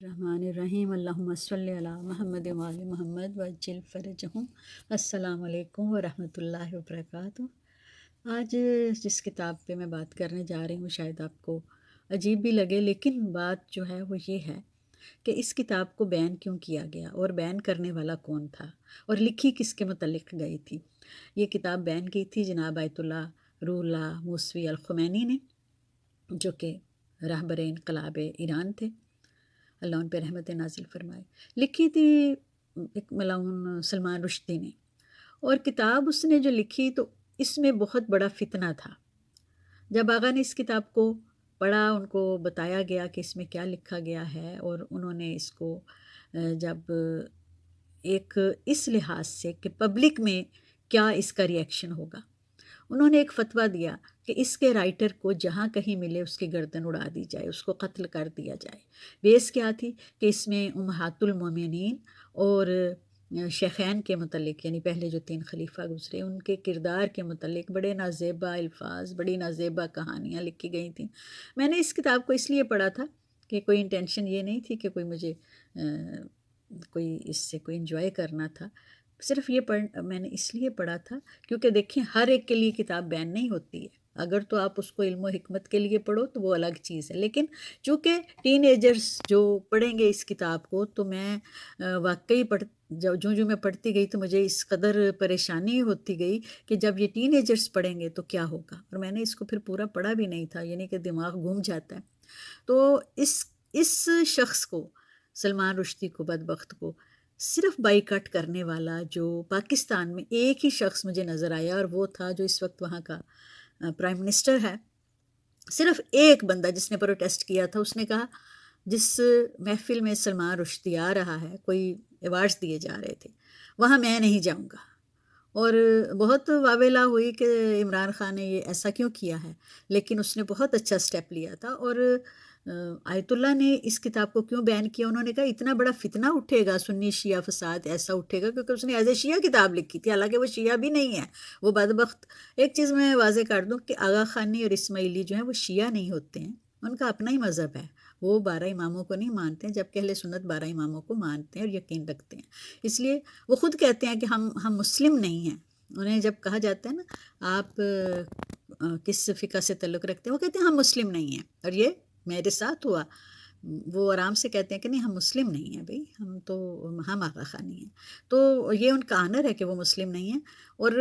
الرحمن الرحیم اللہم صلی علی محمد وآل محمد وعجل فرجہم۔ السلام علیکم ورحمۃ اللہ وبرکاتہ۔ آج جس کتاب پہ میں بات کرنے جا رہی ہوں شاید آپ کو عجیب بھی لگے، لیکن بات جو ہے وہ یہ ہے کہ اس کتاب کو بین کیوں کیا گیا اور بین کرنے والا کون تھا اور لکھی کس کے متعلق گئی تھی۔ یہ کتاب بین کی تھی جناب آیت اللہ روح اللہ موسوی الخمینی نے، جو کہ رہبر انقلاب ایران تھے، اللہ ان پہ رحمت نازل فرمائے۔ لکھی تھی ایک ملعون سلمان رشدی نے، اور کتاب اس نے جو لکھی تو اس میں بہت بڑا فتنہ تھا۔ جب آغا نے اس کتاب کو پڑھا، ان کو بتایا گیا کہ اس میں کیا لکھا گیا ہے، اور انہوں نے اس کو جب ایک اس لحاظ سے کہ پبلک میں کیا اس کا ریئیکشن ہوگا، انہوں نے ایک فتویٰ دیا کہ اس کے رائٹر کو جہاں کہیں ملے اس کی گردن اڑا دی جائے، اس کو قتل کر دیا جائے۔ بیس کیا تھی کہ اس میں امہات المومنین اور شیخین کے متعلق، یعنی پہلے جو 3 خلیفہ گزرے، ان کے کردار کے متعلق بڑے نازیبا الفاظ، بڑی نازیبا کہانیاں لکھی گئی تھیں۔ میں نے اس کتاب کو اس لیے پڑھا تھا کہ کوئی انٹینشن یہ نہیں تھی کہ کوئی مجھے کوئی اس سے کوئی انجوائے کرنا تھا، صرف یہ میں نے اس لیے پڑھا تھا کیونکہ دیکھیں ہر ایک کے لیے کتاب بین نہیں ہوتی ہے۔ اگر تو آپ اس کو علم و حکمت کے لیے پڑھو تو وہ الگ چیز ہے، لیکن چونکہ ٹین ایجرز جو پڑھیں گے اس کتاب کو، تو میں واقعی جو میں پڑھتی گئی تو مجھے اس قدر پریشانی ہوتی گئی کہ جب یہ ٹین ایجرز پڑھیں گے تو کیا ہوگا، اور میں نے اس کو پھر پورا پڑھا بھی نہیں تھا، یعنی کہ دماغ گھوم جاتا ہے۔ تو اس شخص کو، سلمان رشدی کو، بدبخت کو، صرف بائی کٹ کرنے والا جو پاکستان میں ایک ہی شخص مجھے نظر آیا، اور وہ تھا جو اس وقت وہاں کا پرائم منسٹر ہے۔ صرف ایک بندہ جس نے پروٹیسٹ کیا تھا، اس نے کہا جس محفل میں سلمان رشدی آ رہا ہے، کوئی ایوارڈز دیے جا رہے تھے، وہاں میں نہیں جاؤں گا، اور بہت واویلا ہوئی کہ عمران خان نے یہ ایسا کیوں کیا ہے، لیکن اس نے بہت اچھا سٹیپ لیا تھا۔ اور آیت اللہ نے اس کتاب کو کیوں بین کیا، انہوں نے کہا اتنا بڑا فتنہ اٹھے گا، سنی شیعہ فساد ایسا اٹھے گا، کیونکہ اس نے ایز اے شیعہ کتاب لکھی تھی، حالانکہ وہ شیعہ بھی نہیں ہے، وہ بدبخت۔ ایک چیز میں واضح کر دوں کہ آغا خانی اور اسماعیلی جو ہیں وہ شیعہ نہیں ہوتے ہیں، ان کا اپنا ہی مذہب ہے، وہ 12 اماموں کو نہیں مانتے ہیں، جبکہ اہل سنت 12 اماموں کو مانتے ہیں اور یقین رکھتے ہیں۔ اس لیے وہ خود کہتے ہیں کہ ہم مسلم نہیں ہیں۔ انہیں جب کہا جاتا ہے نا آپ کس فقہ سے تعلق رکھتے ہیں، وہ کہتے ہیں ہم مسلم نہیں ہیں، اور یہ میرے ساتھ ہوا۔ وہ آرام سے کہتے ہیں کہ نہیں ہم مسلم نہیں ہیں، بھئی ہم آغا خانی ہیں۔ تو یہ ان کا آنر ہے کہ وہ مسلم نہیں ہیں، اور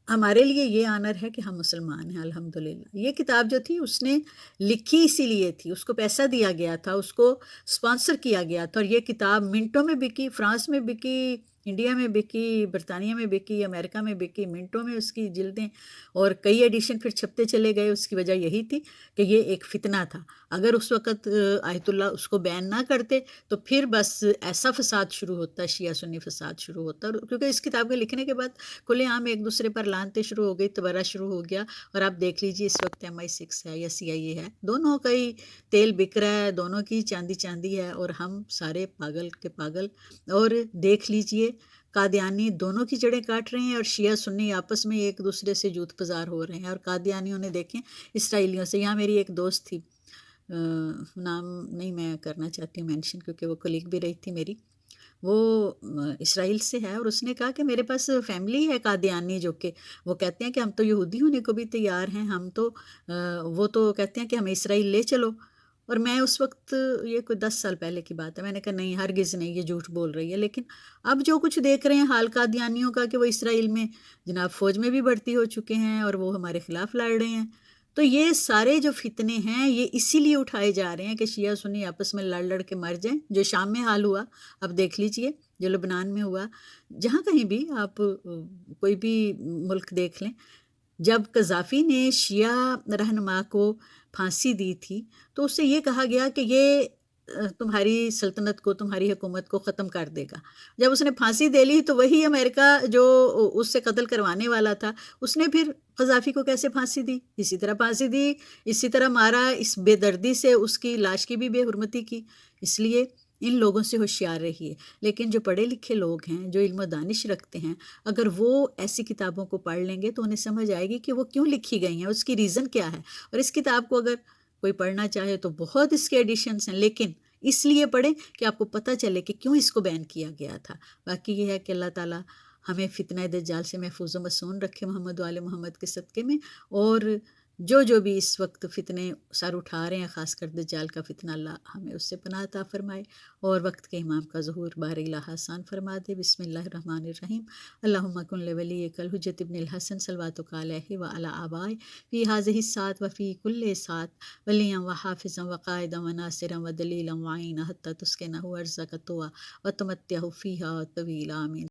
ہمارے لیے یہ آنر ہے کہ ہم مسلمان ہیں الحمدللہ۔ یہ کتاب جو تھی اس نے لکھی اسی لیے تھی، اس کو پیسہ دیا گیا تھا، اس کو سپانسر کیا گیا تھا، اور یہ کتاب منٹوں میں بکی، فرانس میں بکی، انڈیا میں بکی، برطانیہ میں بکی، امریکہ میں بکی، منٹوں میں اس کی جلدیں اور کئی ایڈیشن پھر چھپتے چلے گئے۔ اس کی وجہ یہی تھی کہ یہ ایک فتنہ تھا۔ اگر اس وقت آیت اللہ اس کو بین نہ کرتے تو پھر بس ایسا فساد شروع ہوتا، شیعہ سنی فساد شروع ہوتا، کیونکہ اس کتاب کے لکھنے کے بعد کھلے عام ایک دوسرے پر لانتے شروع ہو گئی، تبرہ شروع ہو گیا۔ اور آپ دیکھ لیجئے اس وقت MI6 ہے یا CIA ہے، دونوں کا ہی تیل بک رہا ہے، دونوں کی چاندی چاندی ہے، اور ہم سارے پاگل کے پاگل۔ اور دیکھ لیجئے قادیانی دونوں کی جڑیں کاٹ رہے ہیں، اور شیعہ سنی آپس میں ایک دوسرے سے جوت پزار ہو رہے ہیں، اور قادیانیوں نے دیکھیں اسرائیلیوں سے۔ یہاں میری ایک دوست تھی، نام نہیں میں کرنا چاہتی ہوں مینشن، کیونکہ وہ کلیگ بھی رہی تھی میری، وہ اسرائیل سے ہے، اور اس نے کہا کہ میرے پاس فیملی ہے قادیانی، جو کہ وہ کہتے ہیں کہ ہم تو یہودی ہونے کو بھی تیار ہیں، ہم تو وہ تو کہتے ہیں کہ ہمیں اسرائیل لے چلو۔ اور میں اس وقت، یہ کوئی 10 سال پہلے کی بات ہے، میں نے کہا نہیں ہرگز نہیں، یہ جھوٹ بول رہی ہے۔ لیکن اب جو کچھ دیکھ رہے ہیں حال قادیانیوں کا کہ وہ اسرائیل میں جناب فوج میں بھی بھرتی ہو چکے ہیں، اور وہ ہمارے خلاف لڑ رہے ہیں، تو یہ سارے جو فتنے ہیں یہ اسی لیے اٹھائے جا رہے ہیں کہ شیعہ سنی آپس میں لڑ لڑ کے مر جائیں، جو شام میں حال ہوا، اب دیکھ لیجئے جو لبنان میں ہوا، جہاں کہیں بھی آپ کوئی بھی ملک دیکھ لیں۔ جب قذافی نے شیعہ رہنما کو پھانسی دی تھی تو اس سے یہ کہا گیا کہ یہ تمہاری سلطنت کو، تمہاری حکومت کو ختم کر دے گا۔ جب اس نے پھانسی دے لی تو وہی امریکہ جو اس سے قتل کروانے والا تھا، اس نے پھر قذافی کو کیسے پھانسی دی؟ اسی طرح پھانسی دی، اسی طرح مارا، اس بے دردی سے اس کی لاش کی بھی بے حرمتی کی۔ اس لیے ان لوگوں سے ہوشیار رہیے۔ لیکن جو پڑھے لکھے لوگ ہیں، جو علم و دانش رکھتے ہیں، اگر وہ ایسی کتابوں کو پڑھ لیں گے تو انہیں سمجھ آئے گی کہ وہ کیوں لکھی گئی ہیں، اس کی ریزن کیا ہے۔ اور اس کتاب کو اگر کوئی پڑھنا چاہے تو بہت اس کے ایڈیشنز ہیں، لیکن اس لیے پڑھیں کہ آپ کو پتہ چلے کہ کیوں اس کو بین کیا گیا تھا۔ باقی یہ ہے کہ اللہ تعالیٰ ہمیں فتنہ دجال سے محفوظ و مصون رکھے محمد و آل محمد کے صدقے میں، اور جو بھی اس وقت فتنے سر اٹھا رہے ہیں، خاص کر دجال کا فتنہ، اللہ ہمیں اس سے پناہ عطا فرمائے اور وقت کے امام کا ظہور بار الہ آسان فرما دے۔ بسم اللہ الرحمن الرحیم۔ اللہم کن لولیک الحجۃ ابن الحسن صلواتک علیہ وعلی آبائہ فی ہذہ الساعۃ وفی کل ساعۃ ولیًا وحافظا وقائدا وناصرا ودلیلا وعینا حتی تسکنہ ارضک طوعا وتمتعہ فیہا طویلا۔ آمین۔